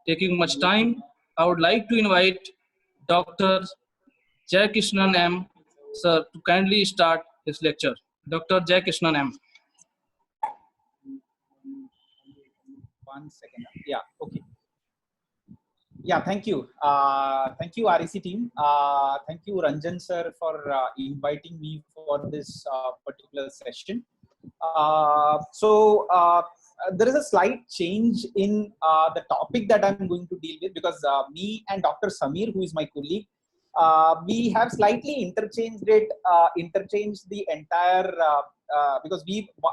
taking much time, I would like to invite Dr. Jaikrishnan M. Sir to kindly start his lecture. Dr. Jaikrishnan M. 1 second. Yeah, okay. Yeah, thank you. Thank you, REC team. Thank you, Ranjan sir, for inviting me for this particular session. There is a slight change in the topic that I'm going to deal with, because me and Dr. Samir, who is my colleague, we have slightly interchanged the entire, because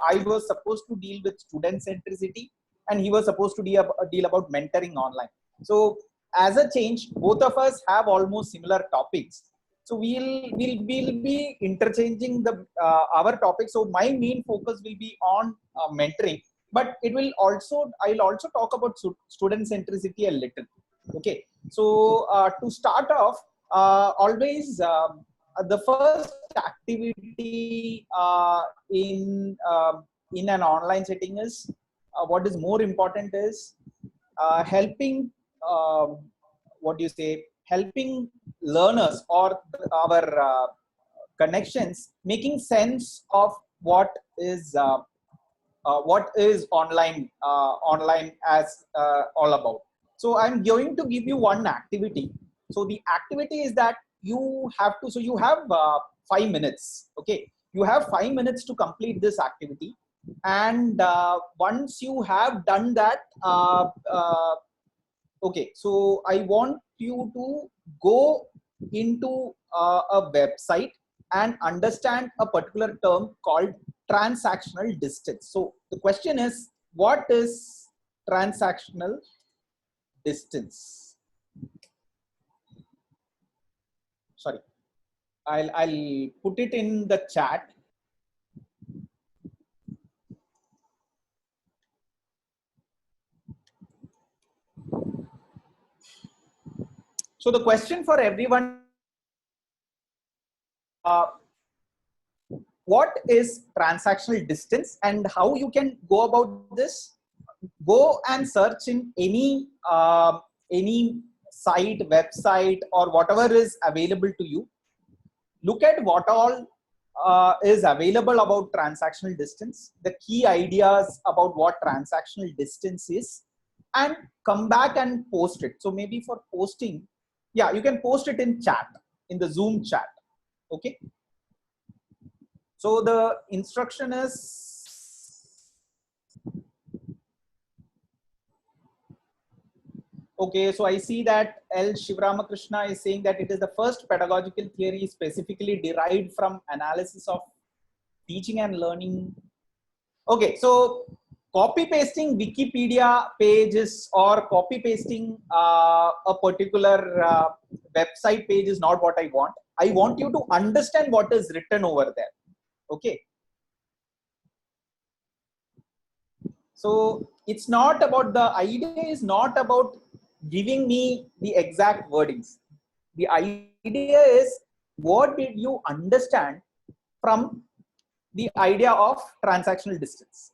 I was supposed to deal with student centricity and he was supposed to deal about mentoring online. So as a change, both of us have almost similar topics. So we'll be interchanging the our topics. So my main focus will be on mentoring, but I'll also talk about student centricity a little. Okay. So to start off, always the first activity in an online setting is what is more important is helping helping learners or our connections making sense of what is online as all about. So I'm going to give you one activity. So the activity is that you have 5 minutes. Okay, you have 5 minutes to complete this activity, and once you have done that, okay, so I want you to go into a website and understand a particular term called transactional distance. So the question is, what is transactional distance? Sorry, I'll put it in the chat. So the question for everyone, what is transactional distance and how you can go about this? Go and search in any site, website, or whatever is available to you. Look at what all is available about transactional distance, the key ideas about what transactional distance is, and come back and post it. So maybe for posting, yeah, you can post it in chat, in the Zoom chat. Okay. So the instruction is, okay, so I see that L. Shivramakrishna is saying that it is the first pedagogical theory specifically derived from analysis of teaching and learning. Okay, so copy pasting Wikipedia pages or copy pasting a particular website page is not what I want. I want you to understand what is written over there. Okay. So it's not about, the idea is not about giving me the exact wordings. The idea is, what did you understand from the idea of transactional distance?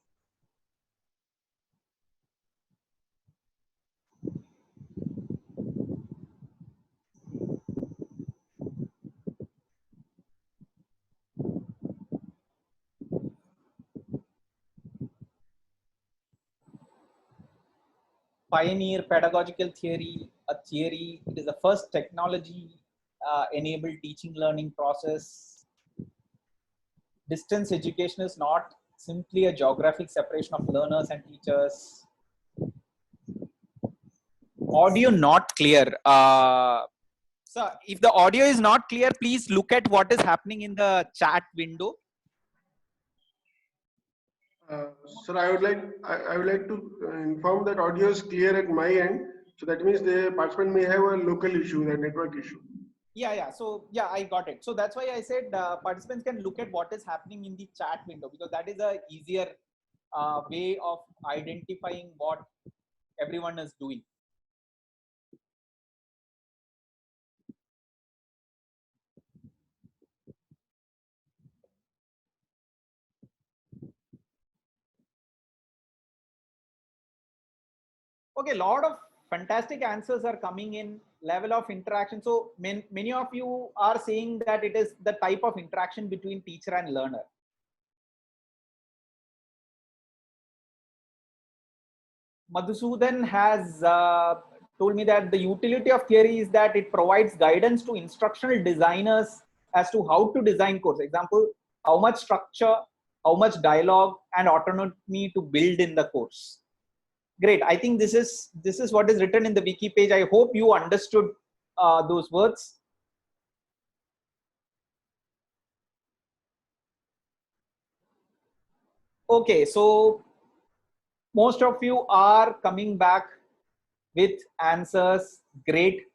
Pioneer pedagogical theory, a theory. It is the first technology enabled teaching learning process. Distance education is not simply a geographic separation of learners and teachers. Audio not clear. So if the audio is not clear, please look at what is happening in the chat window. Sir, I would like to inform that audio is clear at my end. So that means the participant may have a local issue, a network issue. Yeah. So yeah, I got it. So that's why I said participants can look at what is happening in the chat window, because that is a easier way of identifying what everyone is doing. Okay, a lot of fantastic answers are coming in. Level of interaction. So many of you are saying that it is the type of interaction between teacher and learner. Madhusudan has told me that the utility of theory is that it provides guidance to instructional designers as to how to design course. Example, how much structure, how much dialogue and autonomy to build in the course. Great. I think this is what is written in the wiki page. I hope you understood those words. Okay, so most of you are coming back with answers. Great.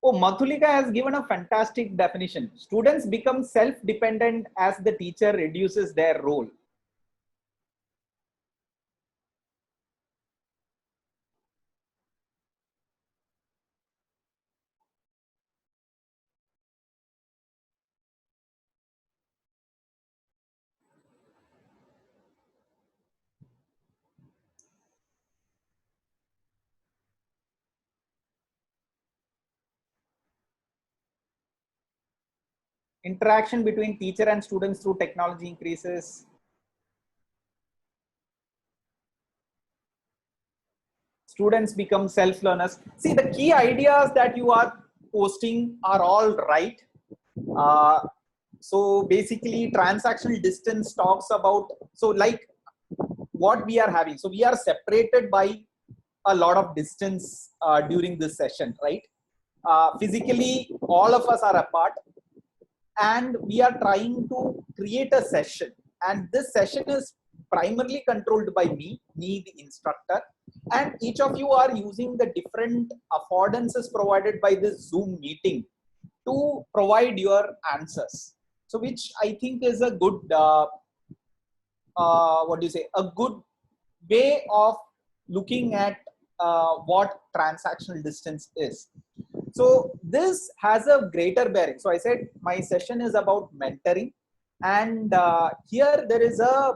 Oh, Mathulika has given a fantastic definition. Students become self-dependent as the teacher reduces their role. Interaction between teacher and students through technology increases. Students become self-learners. See, the key ideas that you are posting are all right. So basically, transactional distance talks about, so like what we are having. So we are separated by a lot of distance during this session, right? Physically, all of us are apart, and we are trying to create a session. And this session is primarily controlled by me, the instructor, and each of you are using the different affordances provided by this Zoom meeting to provide your answers. So which I think is a good, what do you say, a good way of looking at what transactional distance is. So this has a greater bearing. So I said my session is about mentoring, and here there is a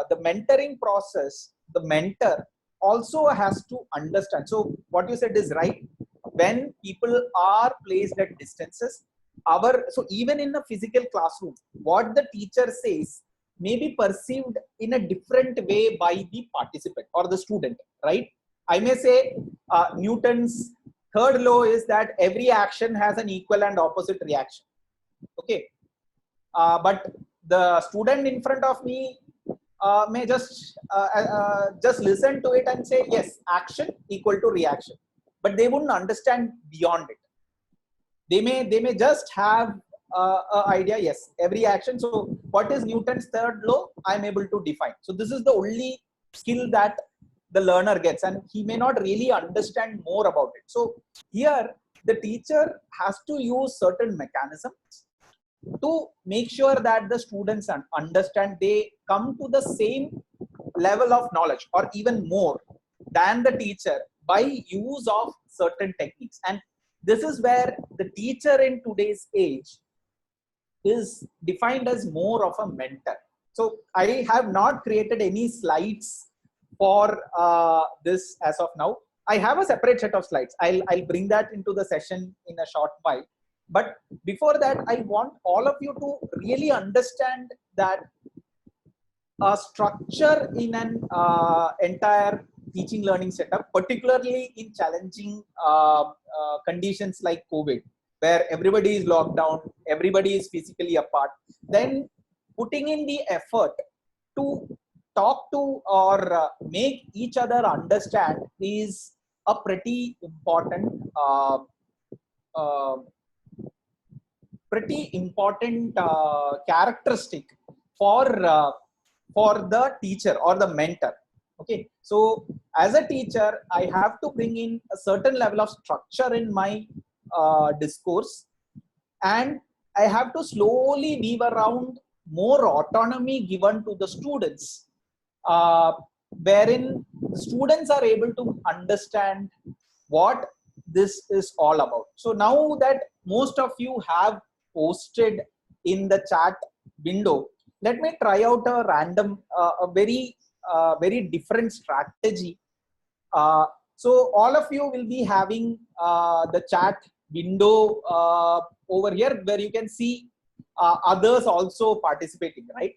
the mentoring process. The mentor also has to understand. So what you said is right. When people are placed at distances, so even in a physical classroom, what the teacher says may be perceived in a different way by the participant or the student, right? I may say Newton's third law is that every action has an equal and opposite reaction. Okay, but the student in front of me may just listen to it and say yes, action equal to reaction, but they wouldn't understand beyond it. They may just have an idea, yes, every action. So what is Newton's third law? I'm able to define. So this is the only skill that the learner gets, and he may not really understand more about it. So here the teacher has to use certain mechanisms to make sure that the students understand, they come to the same level of knowledge or even more than the teacher by use of certain techniques. And this is where the teacher in today's age is defined as more of a mentor. So I have not created any slides for this as of now. I have a separate set of slides. I'll bring that into the session in a short while. But before that, I want all of you to really understand that a structure in an entire teaching learning setup, particularly in challenging conditions like COVID, where everybody is locked down, everybody is physically apart, then putting in the effort to talk to or make each other understand is a pretty important characteristic for the teacher or the mentor. Okay, so as a teacher, I have to bring in a certain level of structure in my discourse, and I have to slowly weave around more autonomy given to the students, wherein the students are able to understand what this is all about. So now that most of you have posted in the chat window, let me try out a random, a very different strategy. So all of you will be having the chat window over here where you can see others also participating, right?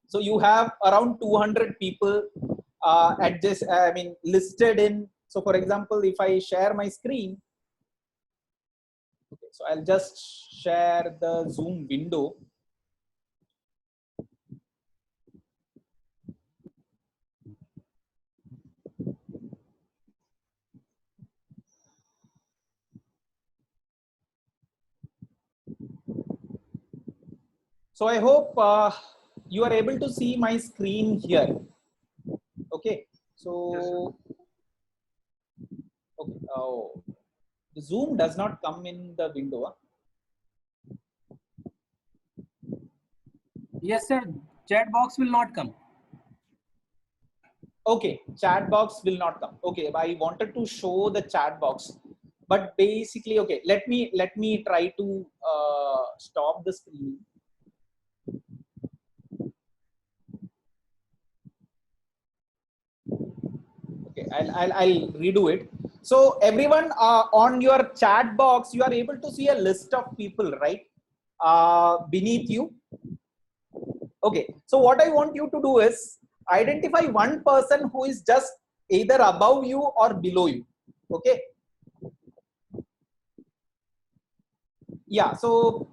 So you have around 200 people at this, listed in. So for example, if I share my screen, okay, so I'll just share the Zoom window. So I hope you are able to see my screen here. Okay, so okay, the Zoom does not come in the window. Huh? Yes, sir. Chat box will not come. Okay, chat box will not come. Okay, I wanted to show the chat box, but basically, okay, let me try to stop the screen. Okay, I'll redo it. So everyone on your chat box, you are able to see a list of people, right? Beneath you. Okay, so what I want you to do is identify one person who is just either above you or below you. Okay. Yeah, so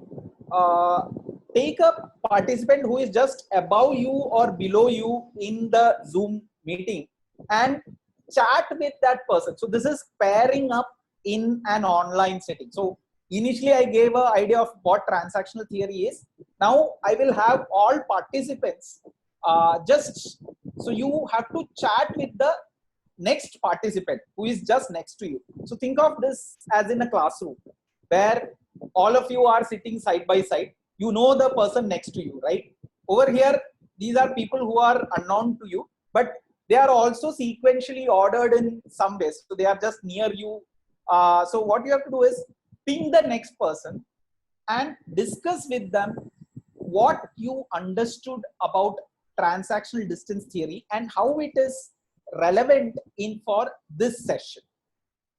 take a participant who is just above you or below you in the Zoom meeting and chat with that person. So this is pairing up in an online setting. So initially I gave an idea of what transactional theory is. Now I will have all participants so you have to chat with the next participant who is just next to you. So think of this as in a classroom where all of you are sitting side by side. You know the person next to you, right? Over here, these are people who are unknown to you, but they are also sequentially ordered in some ways. So they are just near you. So what you have to do is ping the next person and discuss with them what you understood about transactional distance theory and how it is relevant in for this session.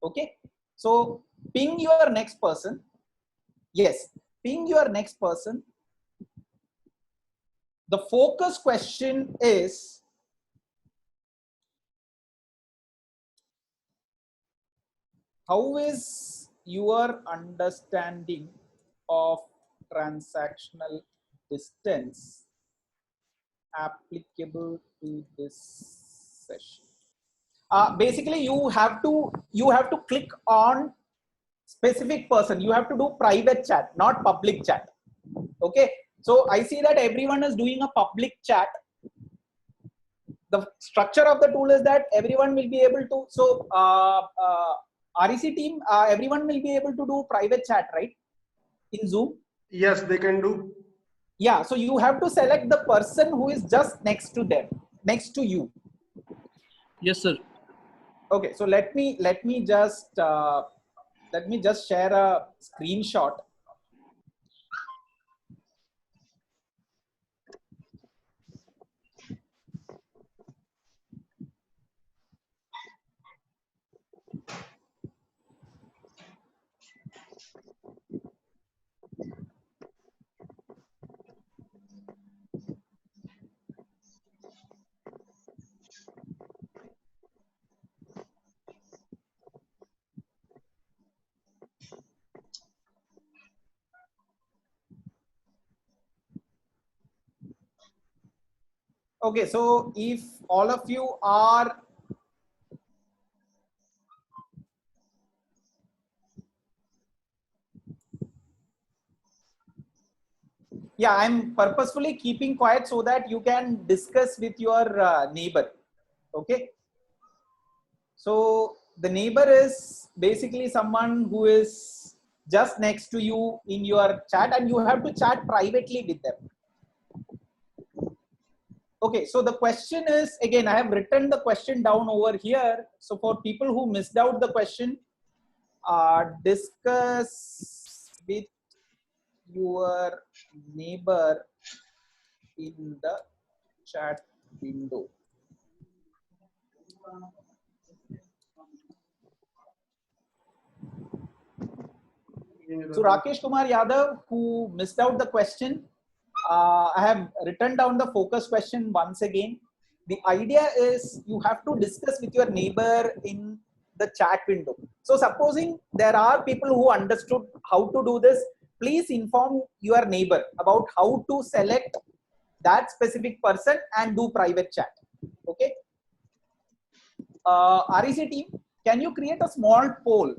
Okay, so ping your next person. Yes, ping your next person. The focus question is, how is your understanding of transactional distance applicable to this session? Basically, you have to click on specific person. You have to do private chat, not public chat. Okay, so I see that everyone is doing a public chat. The structure of the tool is that everyone will be able to, so REC team, everyone will be able to do private chat, right, in Zoom? Yes, they can do. Yeah, so you have to select the person who is just next to them, next to you. Yes, sir. Okay, so let me just share a screenshot. Okay, so if all of you are I'm purposefully keeping quiet so that you can discuss with your neighbor. Okay, so the neighbor is basically someone who is just next to you in your chat and you have to chat privately with them. Okay, so the question is, again, I have written the question down over here. So for people who missed out the question, discuss with your neighbor in the chat window. So Rakesh Kumar Yadav, who missed out the question, I have written down the focus question once again. The idea is you have to discuss with your neighbor in the chat window. So supposing there are people who understood how to do this, please inform your neighbor about how to select that specific person and do private chat. Okay. REC team, can you create a small poll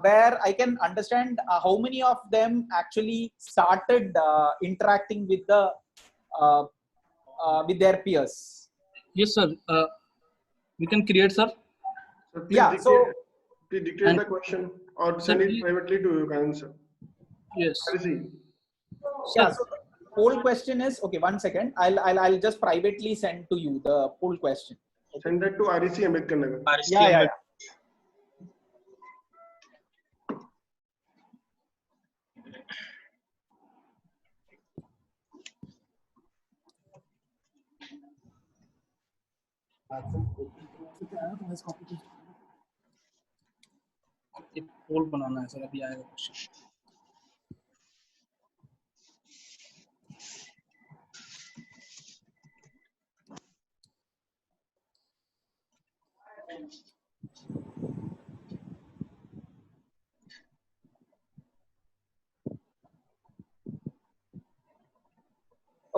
where I can understand how many of them actually started interacting with the with their peers? Yes, sir. We can create, sir. So please Yeah. So please dictate the question or send it privately to you, Karan sir. Yes. yeah. So the poll question is okay. 1 second. I'll just privately send to you the poll question. Okay. Send that to REC Ambedkar Nagar. Yeah. एक पोल बनाना है sir, अभी आएगा question.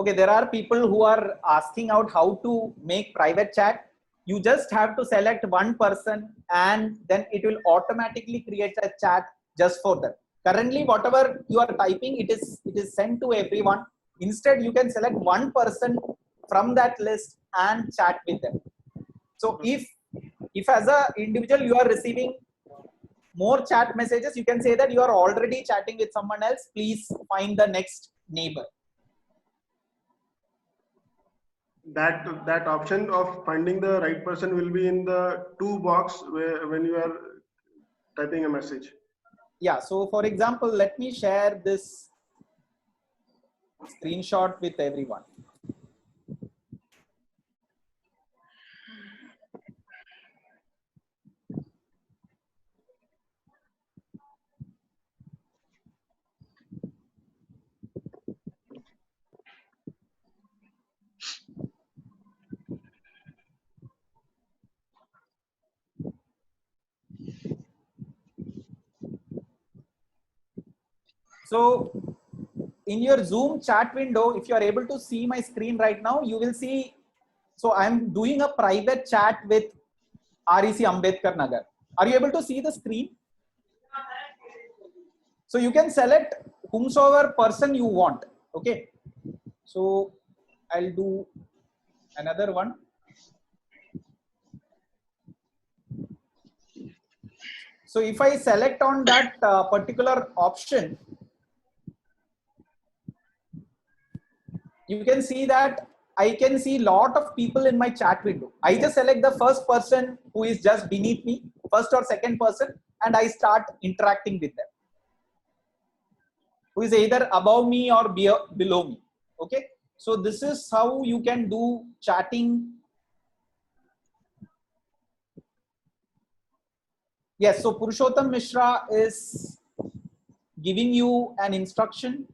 Okay, there are people who are asking out how to make private chat. You just have to select one person and then it will automatically create a chat just for them. Currently, whatever you are typing, it is sent to everyone. Instead, you can select one person from that list and chat with them. So if as a individual you are receiving more chat messages, you can say that you are already chatting with someone else. Please find the next neighbor. That option of finding the right person will be in the to box when you are typing a message. Yeah, so for example, let me share this screenshot with everyone. So in your Zoom chat window, if you are able to see my screen right now, you will see, so I'm doing a private chat with REC Ambedkar Nagar. Are you able to see the screen? So you can select whomsoever person you want. Okay. So I'll do another one. So if I select on that particular option, you can see that I can see lot of people in my chat window. I just select the first person who is just beneath me, first or second person, and I start interacting with them, who is either above me or below me. Okay. So this is how you can do chatting. Yes. So Purushottam Mishra is giving you an instruction.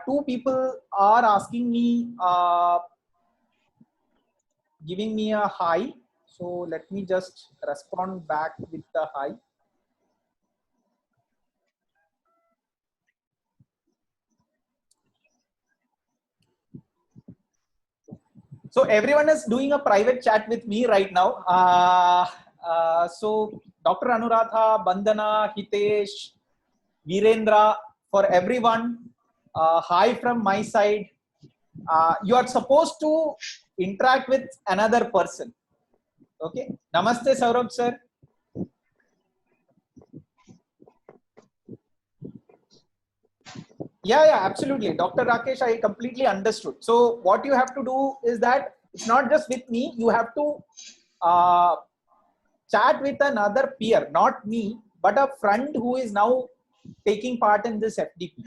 Two people are asking me, giving me a hi. So let me just respond back with the hi. So everyone is doing a private chat with me right now. So Dr. Anuradha, Bandana, Hitesh, Virendra, for everyone, hi from my side. You are supposed to interact with another person. Okay. Namaste, Saurabh sir. Yeah, absolutely. Dr. Rakesh, I completely understood. So what you have to do is that it's not just with me, you have to chat with another peer, not me, but a friend who is now taking part in this FDP.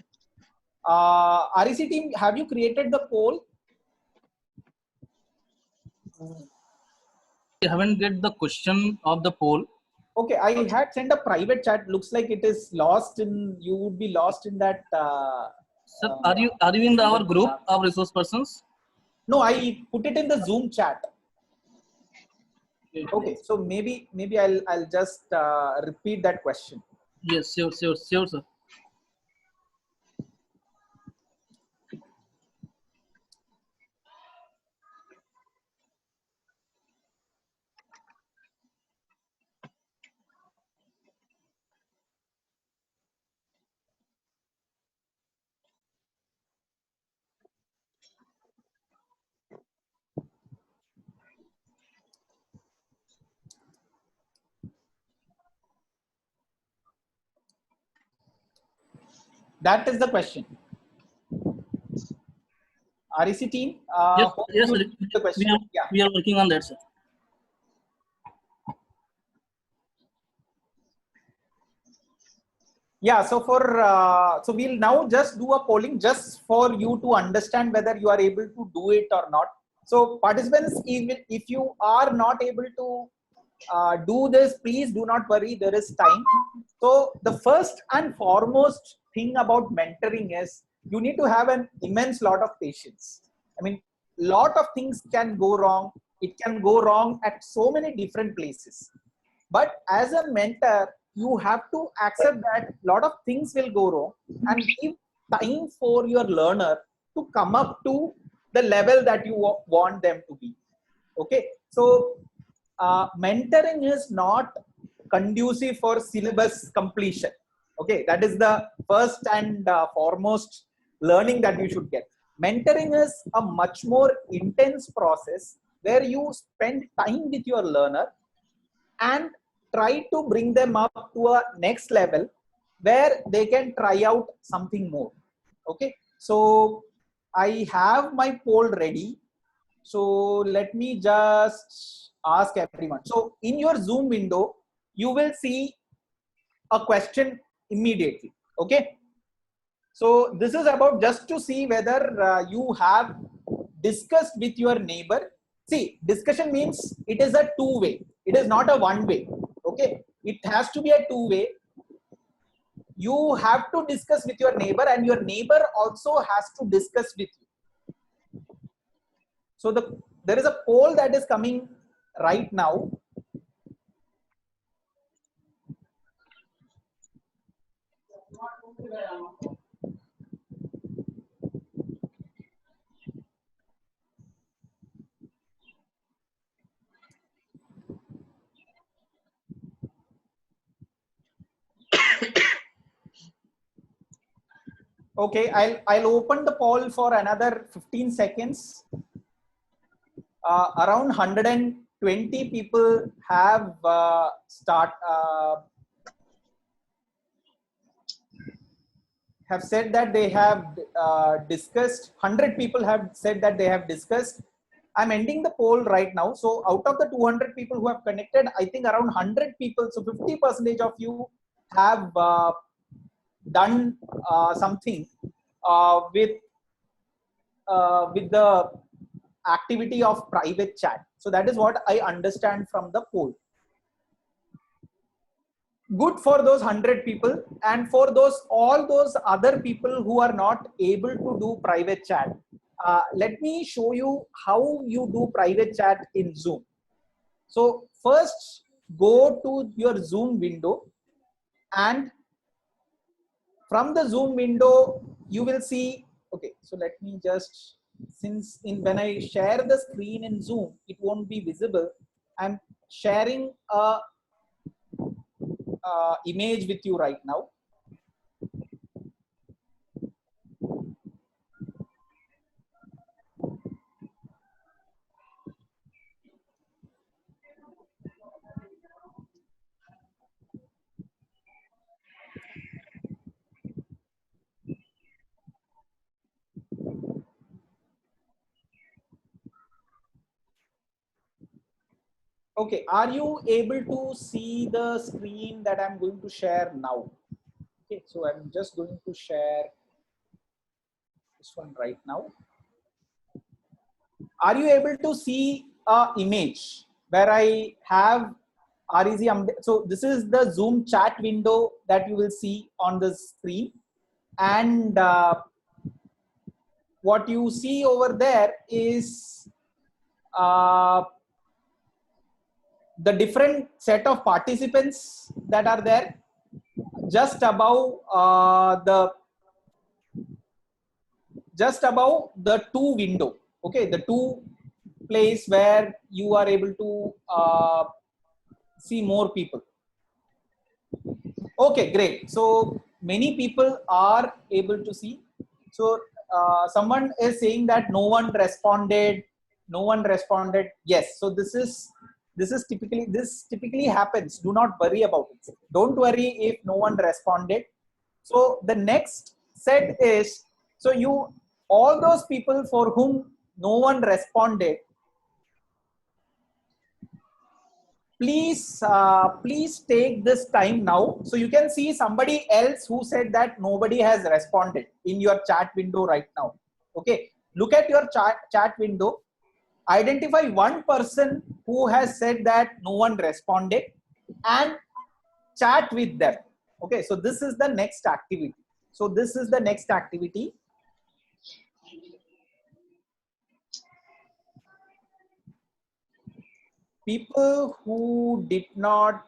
REC team, have you created the poll? I haven't get the question of the poll. Okay, I had sent a private chat. Looks like it is lost in. You would be lost in that. Sir, are you in our group of resource persons? No, I put it in the Zoom chat. Okay, so maybe I'll just repeat that question. Yes, sure, sir. That is the question. REC team, Yes, hope yes, you sir. repeat the question. We are working on that, sir. Yeah, so so we'll now just do a polling just for you to understand whether you are able to do it or not. So participants, even if you are not able to do this, please do not worry, there is time. So the first and foremost thing about mentoring is you need to have an immense lot of patience. I mean, lot of things can go wrong. It can go wrong at so many different places. But as a mentor, you have to accept that a lot of things will go wrong and give time for your learner to come up to the level that you want them to be. Okay, so mentoring is not conducive for syllabus completion. Okay, that is the first and foremost learning that you should get. Mentoring is a much more intense process where you spend time with your learner and try to bring them up to a next level where they can try out something more. Okay, so I have my poll ready. So let me just ask everyone. So in your Zoom window, you will see a question immediately. Okay, so this is about just to see whether you have discussed with your neighbor. See, discussion means it is a two-way. It is not a one-way. Okay, it has to be a two-way. You have to discuss with your neighbor, and your neighbor also has to discuss with you. So there is a poll that is coming right now. Okay, I'll open the poll for another 15 seconds. Around 120 people have said that they have discussed. 100 people have said that they have discussed. I'm ending the poll right now. So out of the 200 people who have connected, I think around 100 people, so 50% of you have done something with the activity of private chat. So that is what I understand from the poll. Good for those 100 people, and for all those other people who are not able to do private chat, let me show you how you do private chat in Zoom. So first go to your Zoom window, and from the Zoom window you will see, okay, so let me just, since when I share the screen in Zoom it won't be visible, I'm sharing a image with you right now. Okay, are you able to see the screen that I'm going to share now? Okay, so I'm just going to share this one right now. Are you able to see a image where I have REC? So this is the Zoom chat window that you will see on the screen, and what you see over there is the different set of participants that are there just above the two window. Okay, the two place where you are able to see more people. Okay, great. So many people are able to see. So someone is saying that no one responded. No one responded. Yes. So this typically happens. Do not worry about it. Don't worry if no one responded. So the next set is, so you, all those people for whom no one responded, please take this time now. So you can see somebody else who said that nobody has responded in your chat window right now. Okay, look at your chat window, identify one person who has said that no one responded and chat with them. Okay, so this is the next activity. People who did not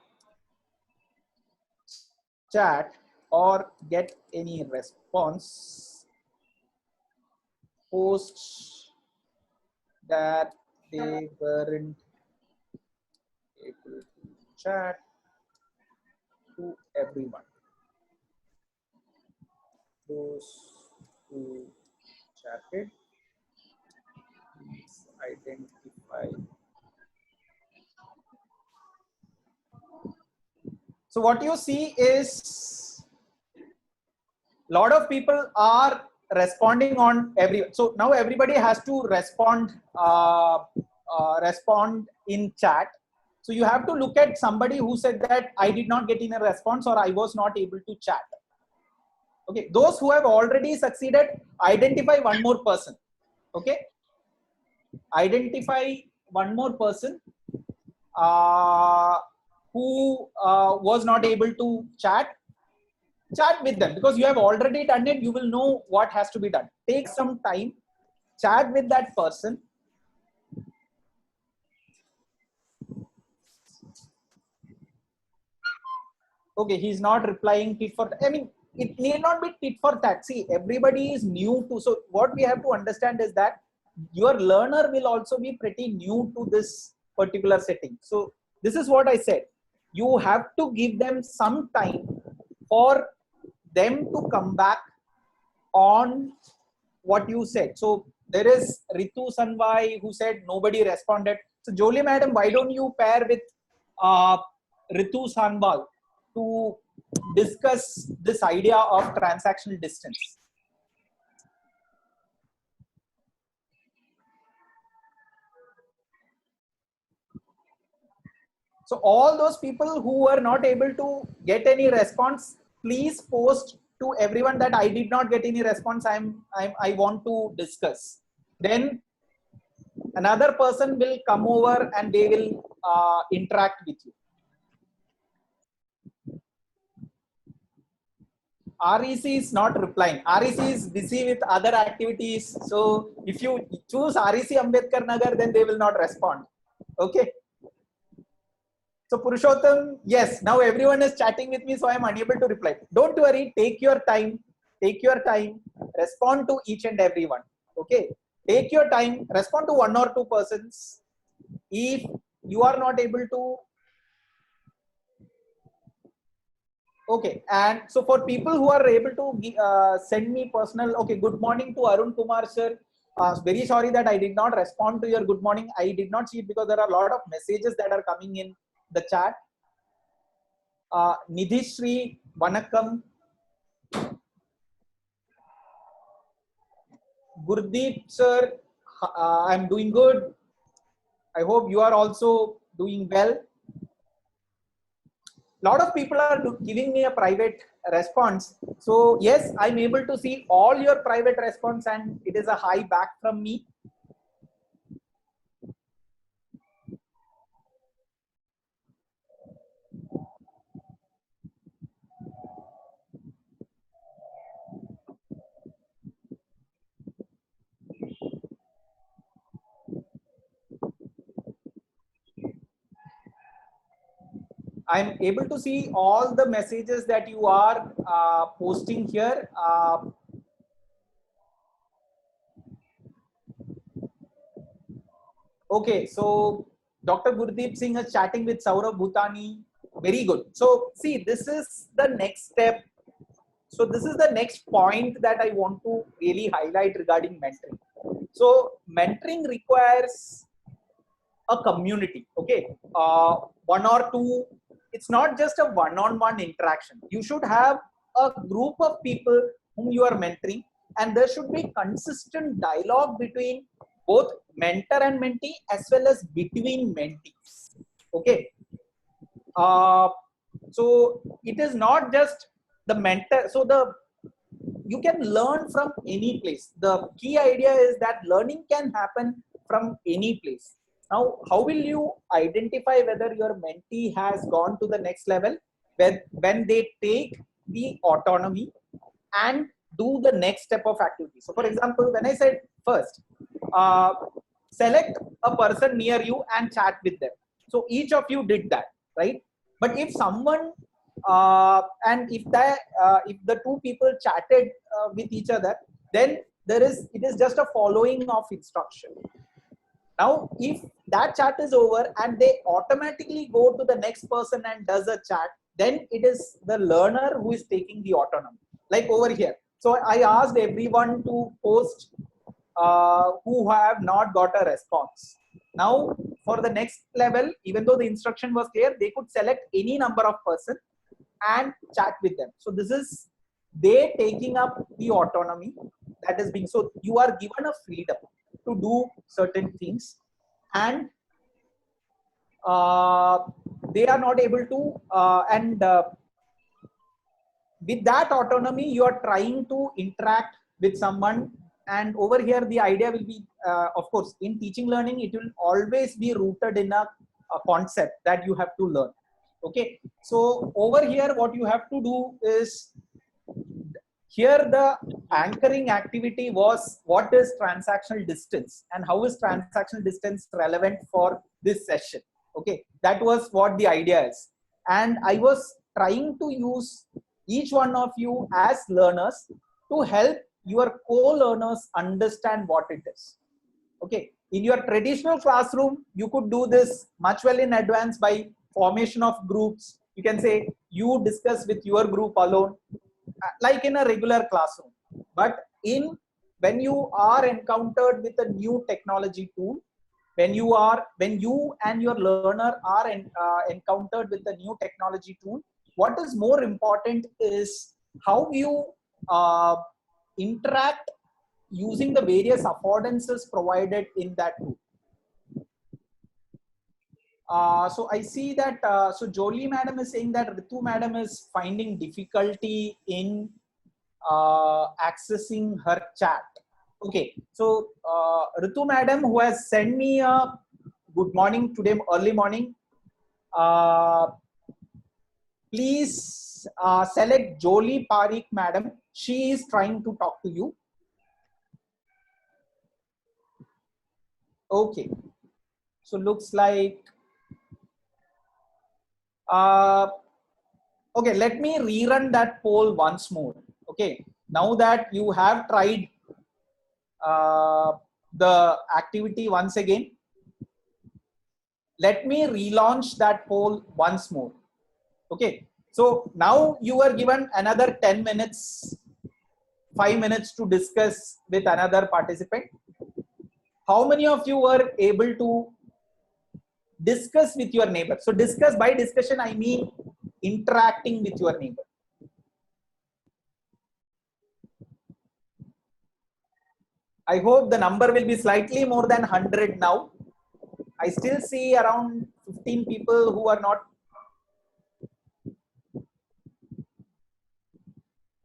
chat or get any response, post that they weren't able to chat to everyone. Those who chatted, please identify. So what you see is a lot of people are responding on so now everybody has to respond in chat. So you have to look at somebody who said that I did not get in a response or I was not able to chat. Okay, those who have already succeeded, identify one more person. Okay, identify one more person who was not able to chat with them, because you have already done it. You will know what has to be done. Take some time, chat with that person. Okay, he's not replying tit for tat. I mean, it need not be tit for tat. See, everybody is new to, so what we have to understand is that your learner will also be pretty new to this particular setting. So this is what I said. You have to give them some time for them to come back on what you said. So there is Ritu Sanwai who said nobody responded. So Jolie madam, why don't you pair with Ritu Sanwal to discuss this idea of transactional distance? So all those people who were not able to get any response, please post to everyone that I did not get any response. I want to discuss. Then another person will come over and they will interact with you. REC is not replying. REC is busy with other activities. So if you choose REC Ambedkar Nagar, then they will not respond. Okay. So Purushottam, yes, now everyone is chatting with me, so I am unable to reply. Don't worry, take your time, respond to each and everyone. Okay, take your time, respond to one or two persons. If you are not able to, okay, and so for people who are able to send me personal, okay, good morning to Arun Kumar sir. Very sorry that I did not respond to your good morning. I did not see it because there are a lot of messages that are coming in the chat. Nidhishri, Vanakkam. Gurdeep sir, I'm doing good. I hope you are also doing well. lot of people are giving me a private response. So yes, I'm able to see all your private response and it is a hi back from me. I'm able to see all the messages that you are posting here. Okay, so Dr. Gurdeep Singh is chatting with Saurabh Bhutani. Very good. So see, this is the next step. So this is the next point that I want to really highlight regarding mentoring. So mentoring requires a community. Okay, one or two. It's not just a one-on-one interaction. You should have a group of people whom you are mentoring, and there should be consistent dialogue between both mentor and mentee as well as between mentees. Okay. So it is not just the mentor. So you can learn from any place. The key idea is that learning can happen from any place. Now, how will you identify whether your mentee has gone to the next level? When they take the autonomy and do the next step of activity. So for example, when I said first, select a person near you and chat with them. So each of you did that, right? But if someone and if the two people chatted with each other, then it is just a following of instruction. Now, if that chat is over and they automatically go to the next person and does a chat, then it is the learner who is taking the autonomy. Like over here. So I asked everyone to post who have not got a response. Now, for the next level, even though the instruction was clear, they could select any number of person and chat with them. So this is they taking up the autonomy that is being, so you are given a freedom to do certain things, and they are not able to, with that autonomy, you are trying to interact with someone. And over here, the idea will be, of course, in teaching learning, it will always be rooted in a concept that you have to learn. Okay. So over here, what you have to do is, here the anchoring activity was what is transactional distance and how is transactional distance relevant for this session. Okay. That was what the idea is. And I was trying to use each one of you as learners to help your co-learners understand what it is. Okay. In your traditional classroom, you could do this much well in advance by formation of groups. You can say you discuss with your group alone, like in a regular classroom. But when you are encountered with a new technology tool, when you and your learner are encountered with a new technology tool, what is more important is how you interact using the various affordances provided in that tool. So I see that, so Jolie madam is saying that Ritu madam is finding difficulty in accessing her chat. Okay, so Ritu madam, who has sent me a good morning today, early morning, please select Jolie Parikh madam. She is trying to talk to you. Okay, so looks like, okay, let me rerun that poll once more. Okay, now that you have tried the activity once again, let me relaunch that poll once more. Okay, so now you are given another 10 minutes, 5 minutes to discuss with another participant. How many of you were able to discuss with your neighbor? So discuss, by discussion I mean interacting with your neighbor. I hope the number will be slightly more than 100 now. I still see around 15 people who are not.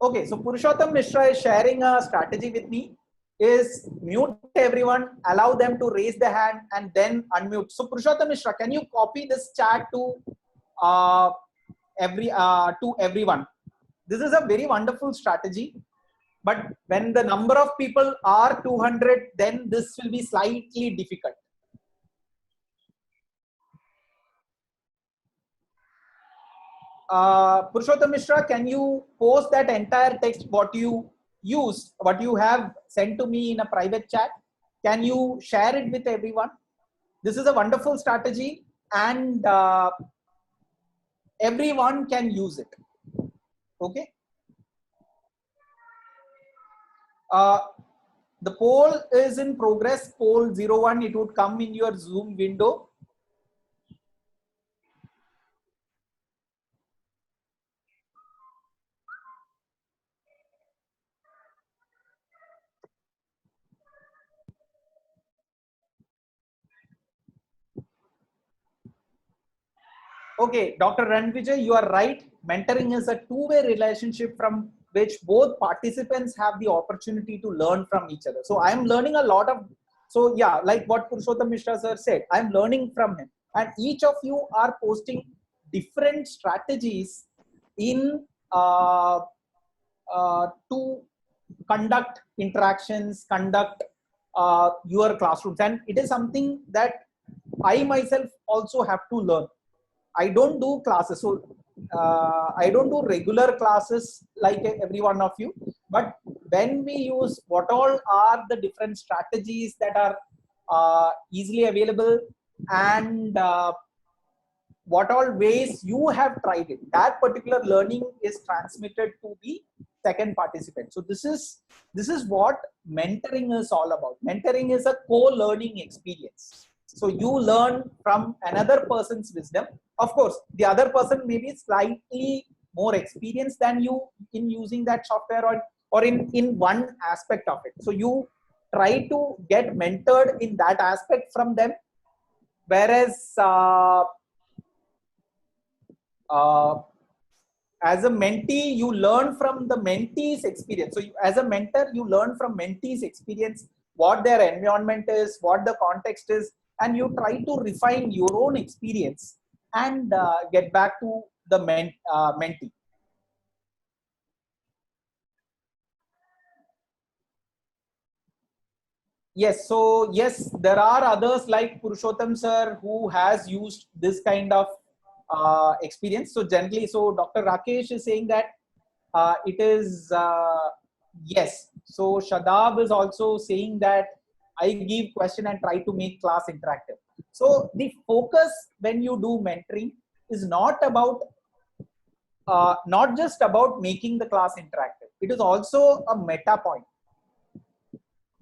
Okay, so Purushottam Mishra is sharing a strategy with me. Is mute everyone, allow them to raise their hand and then unmute. So Purushottam Mishra, can you copy this chat to everyone? This is a very wonderful strategy. But when the number of people are 200, then this will be slightly difficult. Purushottam Mishra, can you post that entire text, what you used, what you have sent to me in a private chat? Can you share it with everyone? This is a wonderful strategy and everyone can use it. Okay. The poll is in progress, poll 01, it would come in your Zoom window. Okay, Dr. Ranvijay, you are right. Mentoring is a two-way relationship from which both participants have the opportunity to learn from each other. So I'm learning a lot of, so yeah, like what Purushottam Mishra sir said, I'm learning from him. And each of you are posting different strategies in to conduct interactions, conduct your classrooms. And it is something that I myself also have to learn. I don't do classes, so I don't do regular classes like every one of you. But when we use what all are the different strategies that are easily available and what all ways you have tried it, that particular learning is transmitted to the second participant. So this is what mentoring is all about. Mentoring is a co-learning experience. So you learn from another person's wisdom. Of course, the other person may be slightly more experienced than you in using that software or in one aspect of it. So you try to get mentored in that aspect from them. Whereas as a mentee, you learn from the mentee's experience. So as a mentor, you learn from mentee's experience, what their environment is, what the context is, and you try to refine your own experience and get back to the mentee. Yes, so yes, there are others like Purushottam sir who has used this kind of experience. So generally, so Dr. Rakesh is saying that it is yes. So Shadab is also saying that I give question and try to make class interactive. So the focus when you do mentoring is not about not just about making the class interactive. It is also a meta point.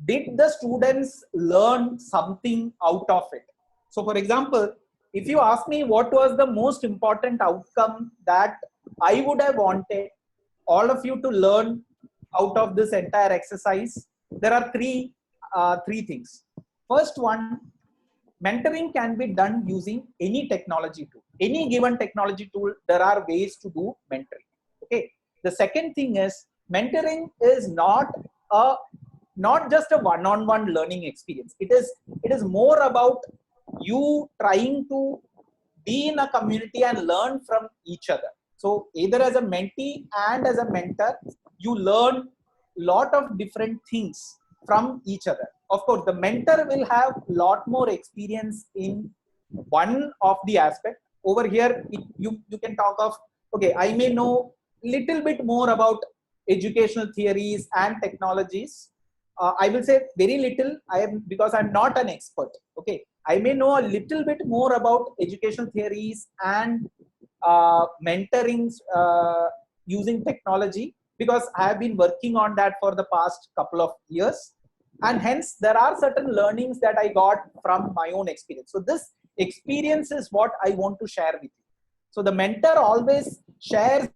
Did the students learn something out of it? So for example, if you ask me what was the most important outcome that I would have wanted all of you to learn out of this entire exercise, there are three things. First one, mentoring can be done using any technology tool. Any given technology tool, there are ways to do mentoring. Okay. The second thing is mentoring is not just a one-on-one learning experience. It is more about you trying to be in a community and learn from each other. So either as a mentee and as a mentor, you learn lot of different things from each other. Of course, the mentor will have lot more experience in one of the aspect. Over here, you can talk of, okay, I may know little bit more about educational theories and technologies. I will say very little. Because I'm not an expert. Okay, I may know a little bit more about educational theories and mentoring using technology, because I have been working on that for the past couple of years, and hence there are certain learnings that I got from my own experience. So this experience is what I want to share with you. So the mentor always shares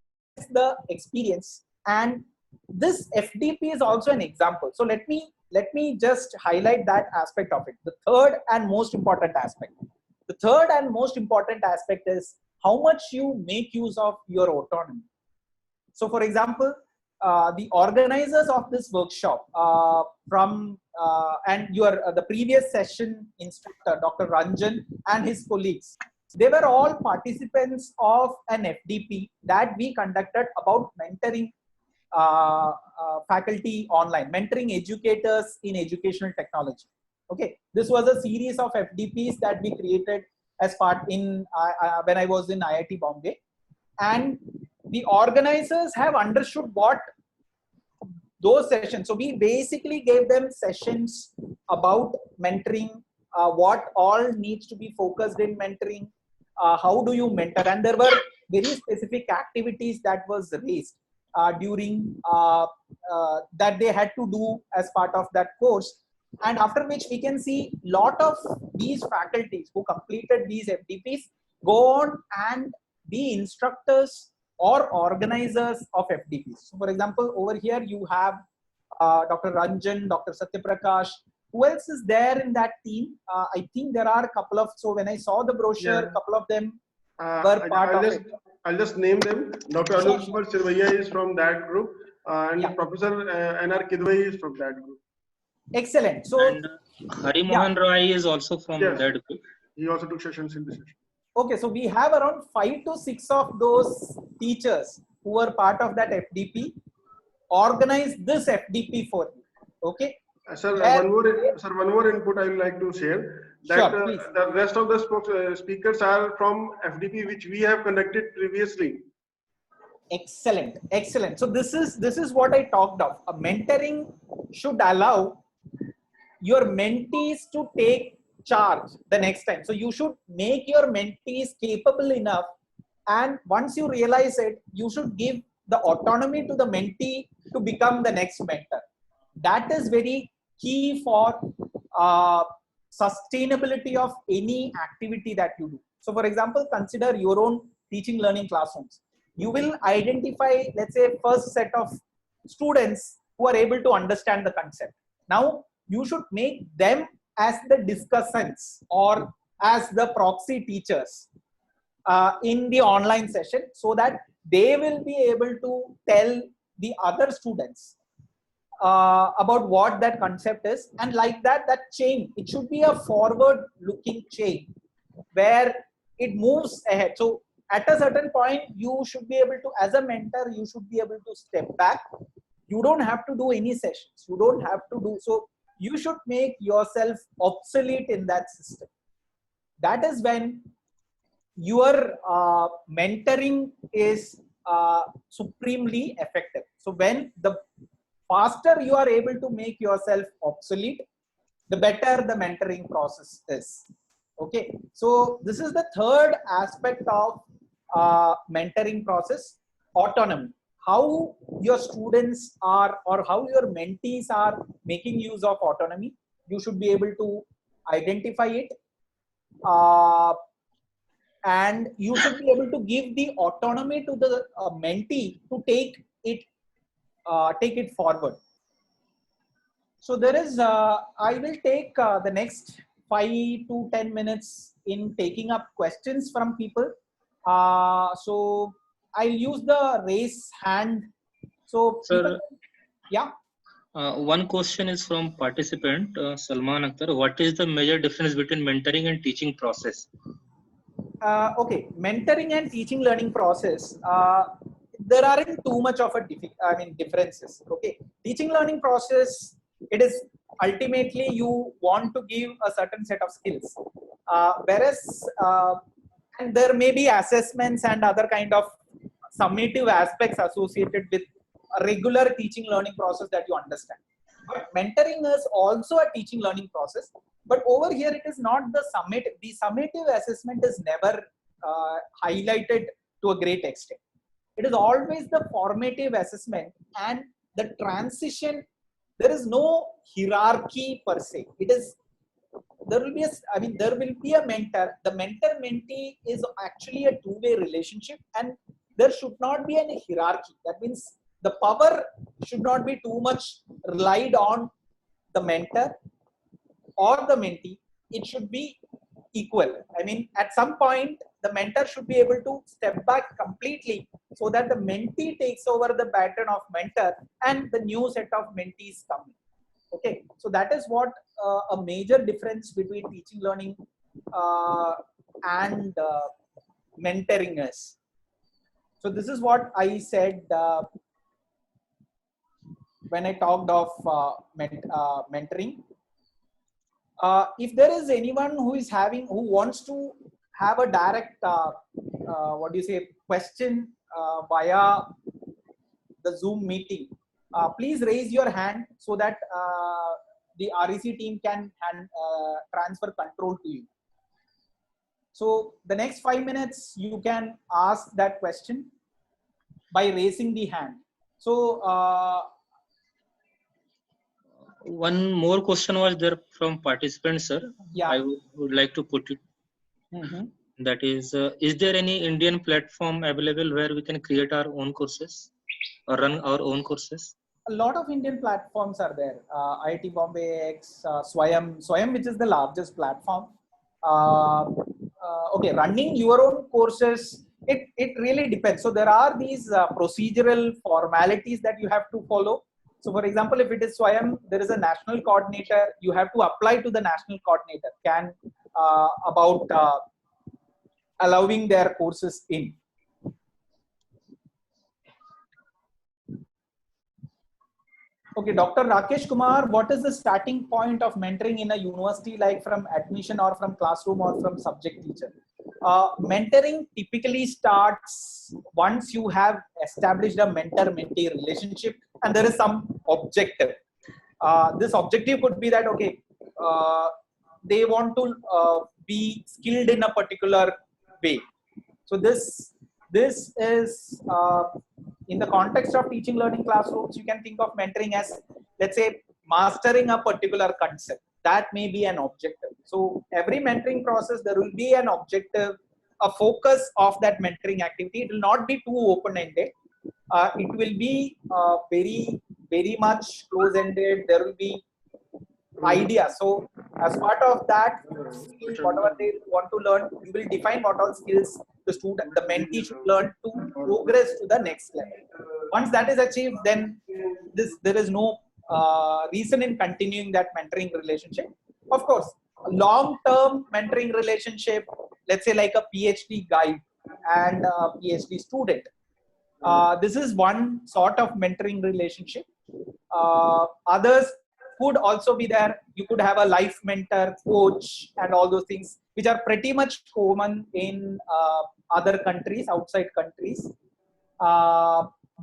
the experience, and this FDP is also an example. So let me just highlight that aspect of it. The third and most important aspect. The third and most important aspect is how much you make use of your autonomy. So for example, the organizers of this workshop and the previous session instructor, Dr. Ranjan and his colleagues, they were all participants of an FDP that we conducted about mentoring faculty online, mentoring educators in educational technology. Okay, this was a series of FDPs that we created as part in when I was in IIT Bombay, and the organizers have understood what those sessions. So we basically gave them sessions about mentoring, what all needs to be focused in mentoring, how do you mentor, and there were very specific activities that was raised during that they had to do as part of that course. And after which we can see lot of these faculties who completed these FDPs go on and be instructors or organizers of FDPs. So for example, over here you have Dr. Ranjan, Dr. Satyaprakash. Who else is there in that team? I think there are a couple of, so when I saw the brochure, a couple of them were part of it. I'll just name them. Dr. Anup Kumar Sirvaiya is from that group, and Professor N.R. Kidwai is from that group. Excellent. So and Hari Mohan Roy is also from that group. He also took sessions in this session. Okay, so we have around 5 to 6 of those teachers who were part of that FDP, organize this FDP for you. Okay. Sir, one more input I would like to share. That the rest of the speakers are from FDP which we have conducted previously. Excellent, excellent. So this is what I talked of. A mentoring should allow your mentees to take charge the next time. So you should make your mentees capable enough, and once you realize it, you should give the autonomy to the mentee to become the next mentor. That is very key for sustainability of any activity that you do. So for example, consider your own teaching learning classrooms. You will identify, let's say, first set of students who are able to understand the concept. Now you should make them as the discussants or as the proxy teachers in the online session, so that they will be able to tell the other students about what that concept is. And like that chain, it should be a forward looking chain where it moves ahead. So at a certain point, you should be able to, as a mentor, you should be able to step back. You don't have to do any sessions. You don't have to do, so you should make yourself obsolete in that system. That is when your mentoring is supremely effective. So when the faster you are able to make yourself obsolete, the better the mentoring process is. Okay, so this is the third aspect of mentoring process: autonomy. How your students are, or how your mentees are making use of autonomy, you should be able to identify it, and you should be able to give the autonomy to the mentee to take it forward. So there is, I will take the next 5 to 10 minutes in taking up questions from people. So I'll use the raise hand. So Sir, yeah. One question is from participant Salman Akhtar. What is the major difference between mentoring and teaching process? Okay, mentoring and teaching learning process. There aren't too much of a differences. Okay, teaching learning process, it is ultimately you want to give a certain set of skills, whereas and there may be assessments and other kind of summative aspects associated with a regular teaching learning process that you understand. But mentoring is also a teaching learning process, but over here it is not the summative. The summative assessment is never highlighted to a great extent. It is always the formative assessment, and the transition, there is no hierarchy per se. It is, there will be a mentor. The mentor-mentee is actually a two-way relationship, and there should not be any hierarchy. That means the power should not be too much relied on the mentor or the mentee. It should be equal. I mean, at some point, the mentor should be able to step back completely so that the mentee takes over the baton of mentor and the new set of mentees come in. Okay, so that is what a major difference between teaching learning and mentoring is. So this is what I said when I talked of mentoring. If there is anyone who wants to have a direct question via the Zoom meeting, please raise your hand so that the REC team can transfer control to you. So the next 5 minutes you can ask that question by raising the hand. So one more question was there from participants, sir. Yeah. I would like to put it. That is there any Indian platform available where we can create our own courses or run our own courses? A lot of Indian platforms are there. IIT Bombay X, Swayam, which is the largest platform. Okay, running your own courses, it really depends. So there are these procedural formalities that you have to follow. So for example, if it is Swayam, there is a national coordinator. You have to apply to the national coordinator about allowing their courses in. Okay, Dr. Rakesh Kumar, what is the starting point of mentoring in a university, like from admission or from classroom or from subject teacher? Mentoring typically starts once you have established a mentor-mentee relationship and there is some objective. This objective could be that, okay, they want to be skilled in a particular way. So this is in the context of teaching learning classrooms, you can think of mentoring as, let's say, mastering a particular concept. That may be an objective. So every mentoring process, there will be an objective, a focus of that mentoring activity. It will not be too open-ended. It will be very, very much close-ended. There will be ideas. So as part of that, whatever they want to learn, you will define what all skills the mentee should learn to progress to the next level. Once that is achieved, then there is no reason in continuing that mentoring relationship. Of course, a long-term mentoring relationship, let's say like a PhD guide and a PhD student. This is one sort of mentoring relationship. Others could also be there. You could have a life mentor, coach, and all those things, which are pretty much common in other countries, outside countries,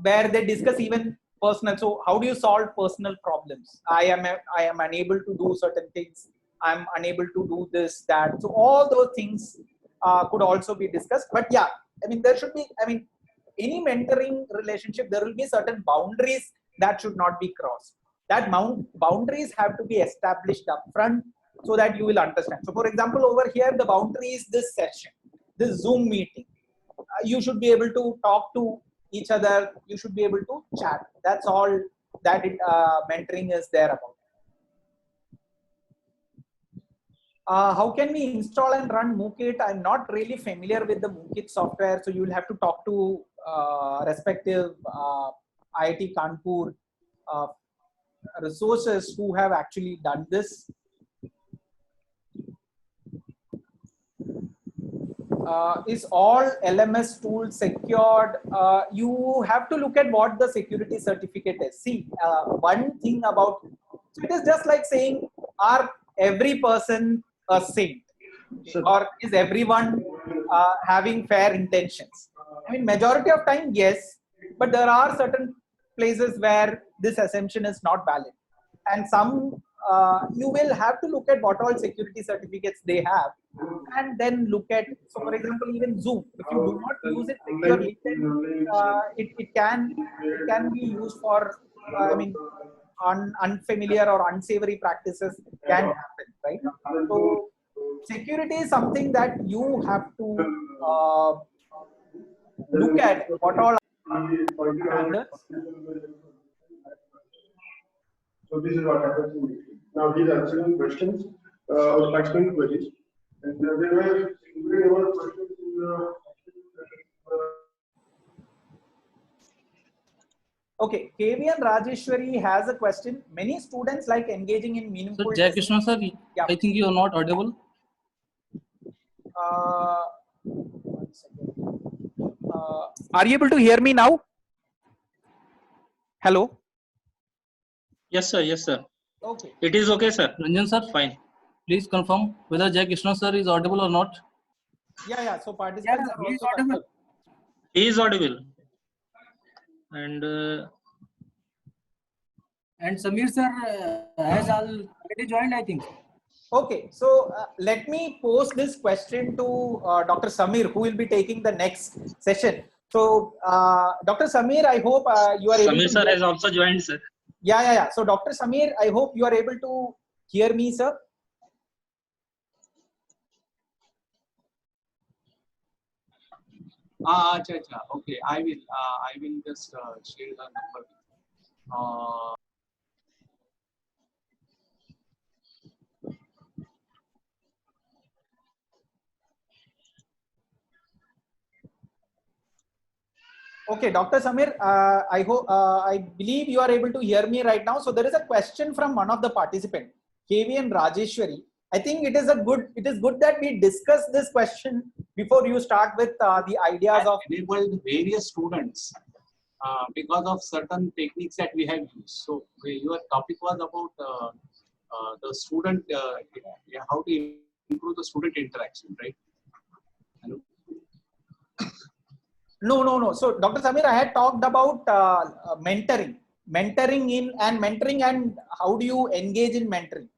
where they discuss even personal. So how do you solve personal problems? I am unable to do certain things. I'm unable to do this, that. So all those things could also be discussed. But yeah, I mean, there should be, any mentoring relationship, there will be certain boundaries that should not be crossed. That boundaries have to be established upfront so that you will understand. So for example, over here, the boundary is this session, this Zoom meeting. You should be able to talk to each other. You should be able to chat. That's all that mentoring is there about. How can we install and run MOOKit? I'm not really familiar with the MOOKit software, so you will have to talk to respective IIT Kanpur resources who have actually done this. Is all LMS tools secured? You have to look at what the security certificate is. See, one thing about, so it is just like saying, are every person a saint? Or is everyone having fair intentions? I mean, majority of time, yes, but there are certain places where this assumption is not valid. And some, you will have to look at what all security certificates they have, and then look at, so for example, even Zoom, if you do not use it securely, then it can be used for, unfamiliar or unsavory practices can happen, right? So security is something that you have to look at what all standards. So this is what happens in meeting. Now he's answering questions or participant queries. And there were questions in the Okay, KVN Rajeshwari has a question. Many students like engaging in So meaningful. Jai Krishna sir, Yeah. I think you are not audible. One second. Are you able to hear me now? Hello. Yes, sir. Yes, sir. Okay. It is okay, sir. Ranjan sir, Fine. please confirm whether Jai Krishna sir is audible or not. Yeah. So participants Yeah, are he is also audible. He is audible. And Samir sir has already joined, I think. Okay, so let me pose this question to Dr. Samir, who will be taking the next session. So, Dr. Samir, I hope you are able Samir to sir hear. has also joined, sir. Yeah. So, Dr. Samir, I hope you are able to hear me, sir. Acha. Okay, I will just share the number. Okay, Dr. Samir, I believe you are able to hear me right now. So there is a question from one of the participants, KVN Rajeshwari. I think it is good that we discuss this question before you start with the ideas of. Enabled various students because of certain techniques that we have used. So your topic was about the student, how to improve the student interaction, right? Hello? No. So, Dr. Samir, I had talked about mentoring and how do you engage in mentoring?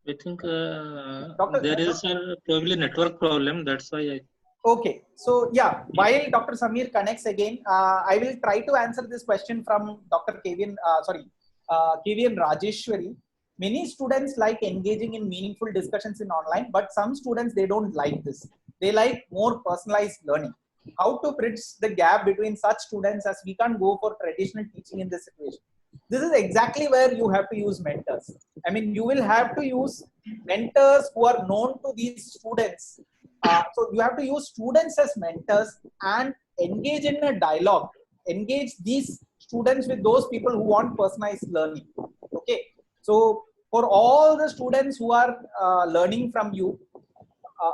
I think Doctor, there is probably network problem. That's why I. Okay, so yeah, while Dr. Samir connects again, I will try to answer this question from Dr. KVN Rajeshwari. Many students like engaging in meaningful discussions in online, but some students, they don't like this. They like more personalized learning. How to bridge the gap between such students, as we can't go for traditional teaching in this situation? This is exactly where you have to use mentors. I mean, you will have to use mentors who are known to these students. So you have to use students as mentors and engage in a dialogue. Engage these students with those people who want personalized learning. Okay. So for all the students who are learning from you,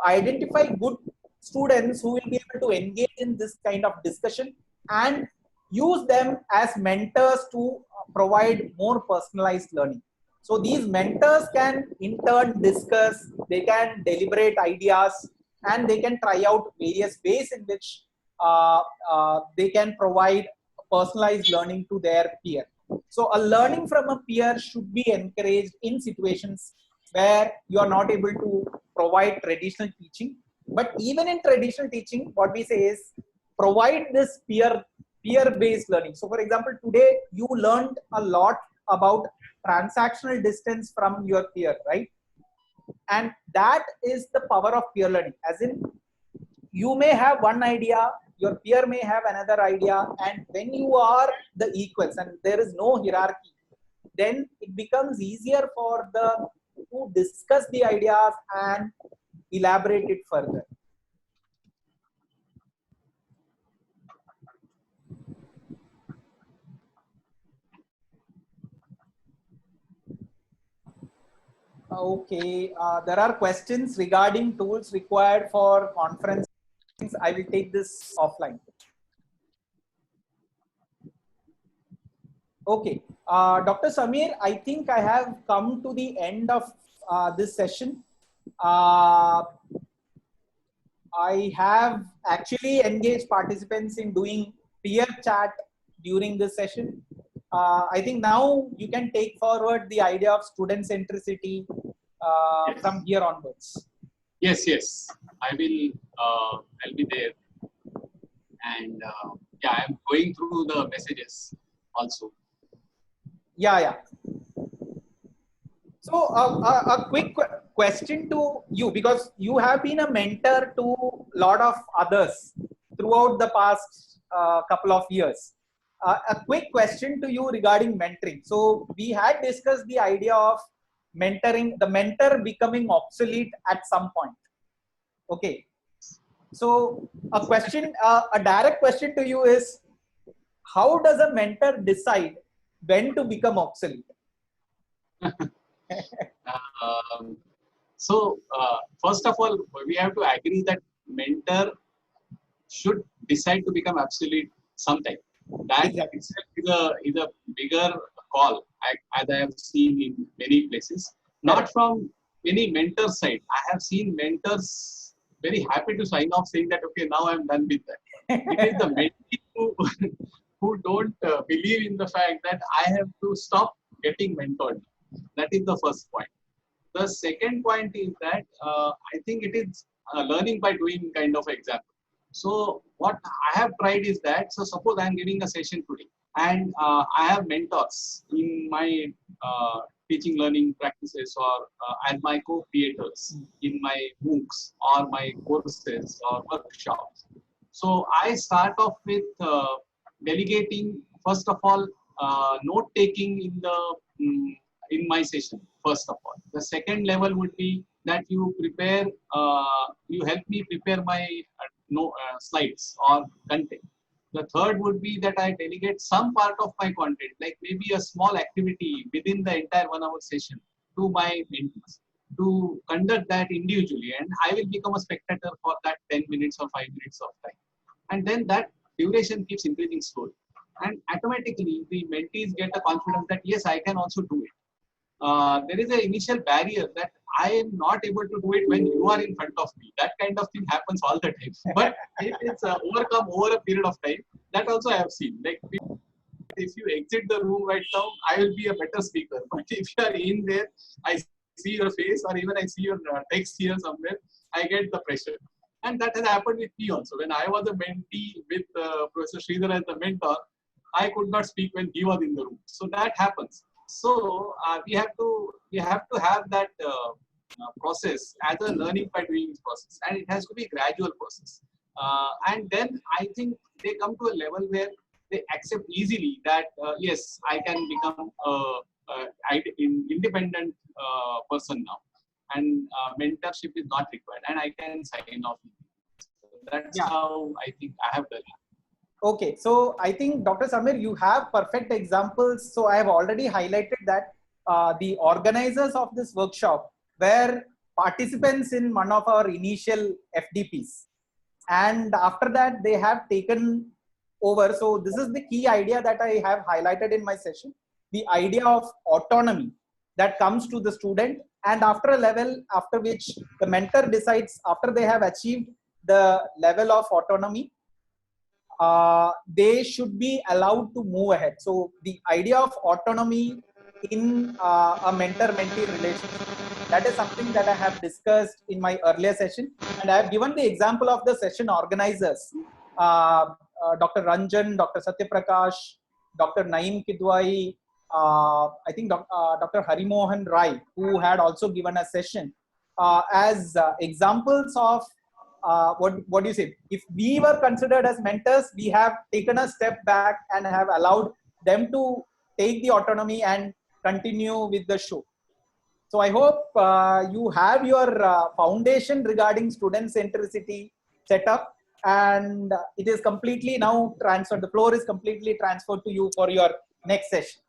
identify good students who will be able to engage in this kind of discussion and use them as mentors to provide more personalized learning. So these mentors can in turn discuss, they can deliberate ideas, and they can try out various ways in which they can provide personalized learning to their peer. So a learning from a peer should be encouraged in situations where you are not able to provide traditional teaching. But even in traditional teaching, what we say is provide this peer-based learning. So for example, today you learned a lot about transactional distance from your peer, right? And that is the power of peer learning. As in, you may have one idea, your peer may have another idea, and when you are the equals and there is no hierarchy, then it becomes easier for the to discuss the ideas and elaborate it further. Okay, there are questions regarding tools required for conference. I will take this offline. Okay, Dr. Samir, I think I have come to the end of this session. I have actually engaged participants in doing peer chat during this session. I think now you can take forward the idea of student centricity from here onwards. Yes. I will. I'll be there, and yeah, I'm going through the messages also. Yeah. So a quick question to you, because you have been a mentor to a lot of others throughout the past couple of years. A quick question to you regarding mentoring. So we had discussed the idea of the mentor becoming obsolete at some point. Okay. So a direct question to you is, how does a mentor decide when to become obsolete? First of all, we have to agree that mentor should decide to become obsolete sometime. That Exactly. itself is a bigger call, as I have seen in many places. Not from any mentor side. I have seen mentors very happy to sign off saying that, okay, now I'm done with that. It is the mentee who don't believe in the fact that I have to stop getting mentored. That is the first point. The second point is that I think it is learning by doing kind of example. So what I have tried is that, so suppose I am giving a session today and I have mentors in my teaching learning practices or as my co-creators in my MOOCs or my courses or workshops. So I start off with delegating, first of all, note taking in my session, first of all. The second level would be that you prepare, you help me prepare my slides or content. The third would be that I delegate some part of my content, like maybe a small activity within the entire 1 hour session to my mentees to conduct that individually, and I will become a spectator for that 10 minutes or 5 minutes of time. And then that duration keeps increasing slowly. And automatically the mentees get the confidence that yes, I can also do it. There is an initial barrier that I am not able to do it when you are in front of me. That kind of thing happens all the time. But if it's overcome over a period of time, that also I have seen. Like if you exit the room right now, I will be a better speaker. But if you are in there, I see your face or even I see your text here somewhere, I get the pressure. And that has happened with me also. When I was a mentee with Professor Sridhar as the mentor, I could not speak when he was in the room. So that happens. So we have to have that process as a learning by doing process, and it has to be a gradual process. And then I think they come to a level where they accept easily that yes, I can become an independent person now, and mentorship is not required, and I can sign off. That's how I think I have done it. Okay, so I think Dr. Samir, you have perfect examples. So I have already highlighted that the organizers of this workshop were participants in one of our initial FDPs. And after that, they have taken over. So this is the key idea that I have highlighted in my session. The idea of autonomy that comes to the student, and after a level after which the mentor decides, after they have achieved the level of autonomy, they should be allowed to move ahead. So the idea of autonomy in a mentor-mentee relationship, that is something that I have discussed in my earlier session, and I have given the example of the session organizers, Dr. Ranjan, Dr. Satyaprakash, Dr. Naeem Kidwai, I think Dr. Harimohan Rai, who had also given a session as examples of what do you say? If we were considered as mentors, we have taken a step back and have allowed them to take the autonomy and continue with the show. So I hope you have your foundation regarding student centricity set up, and it is completely now transferred. The floor is completely transferred to you for your next session.